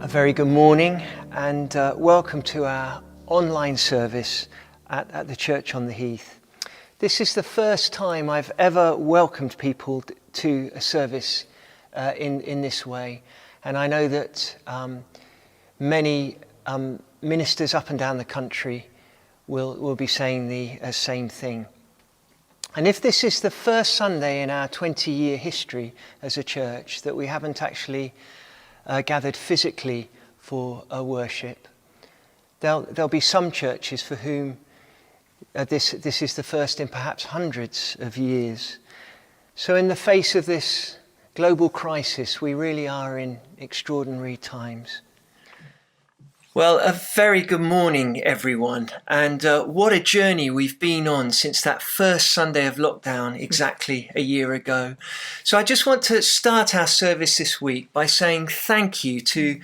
A very good morning and welcome to our online service at the Church on the Heath. This is the first time I've ever welcomed people to a service in this way, and I know that many ministers up and down the country will be saying the same thing. And if this is the first Sunday in our 20-year history as a church that we haven't actually gathered physically for a worship, there'll be some churches for whom this is the first in perhaps hundreds of years. So in the face of this global crisis, we really are in extraordinary times. Well, a very good morning, everyone. And what a journey we've been on since that first Sunday of lockdown exactly a year ago. So I just want to start our service this week by saying thank you to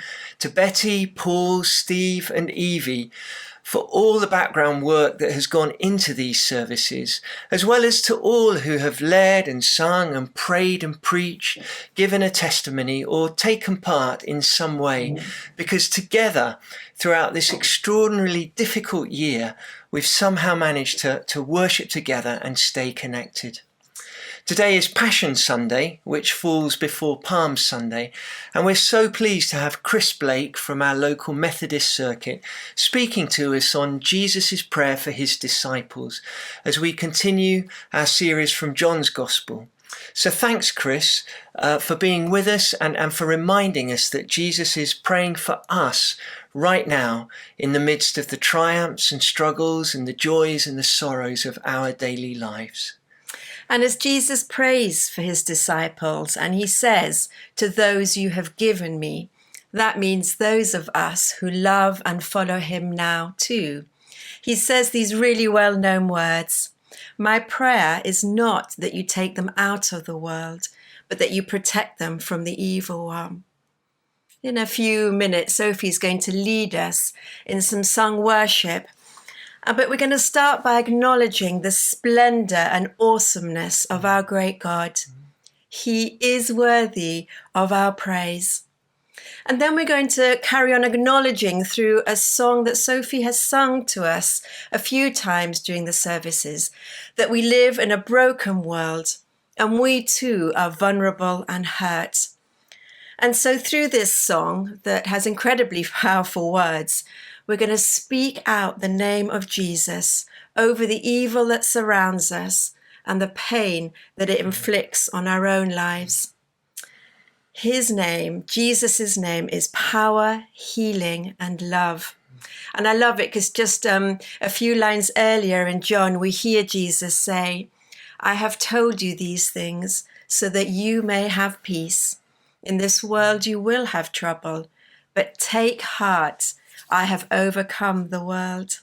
Betty, Paul, Steve and Evie for all the background work that has gone into these services, as well as to all who have led and sung and prayed and preached, given a testimony or taken part in some way, because together throughout this extraordinarily difficult year, we've somehow managed to worship together and stay connected. Today is Passion Sunday, which falls before Palm Sunday, and we're so pleased to have Chris Blake from our local Methodist circuit speaking to us on Jesus' prayer for his disciples as we continue our series from John's Gospel. So thanks, Chris, for being with us and for reminding us that Jesus is praying for us right now in the midst of the triumphs and struggles and the joys and the sorrows of our daily lives. And as Jesus prays for his disciples, and he says, "To those you have given me," that means those of us who love and follow him now too. He says these really well-known words, "My prayer is not that you take them out of the world, but that you protect them from the evil one." In a few minutes, Sophie's going to lead us in some sung worship. But we're going to start by acknowledging the splendor and awesomeness of our great God. He is worthy of our praise. And then we're going to carry on acknowledging through a song that Sophie has sung to us a few times during the services, that we live in a broken world and we too are vulnerable and hurt. And so through this song that has incredibly powerful words, we're going to speak out the name of Jesus over the evil that surrounds us and the pain that it inflicts on our own lives. His name, Jesus' name, is power, healing, and love. And I love it because just a few lines earlier in John, we hear Jesus say, "I have told you these things so that you may have peace. In this world you will have trouble, but take heart. I have overcome the world."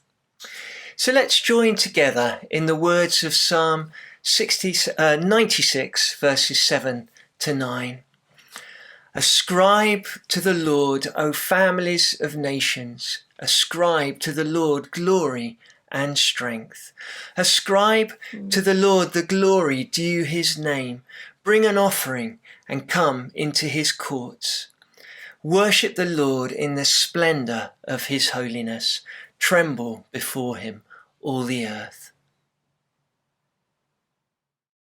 So let's join together in the words of Psalm 96, verses 7 to 9. Ascribe to the Lord, O families of nations. Ascribe to the Lord glory and strength. Ascribe to the Lord the glory due his name. Bring an offering and come into his courts. Worship the Lord in the splendor of his holiness. Tremble before him, all the earth.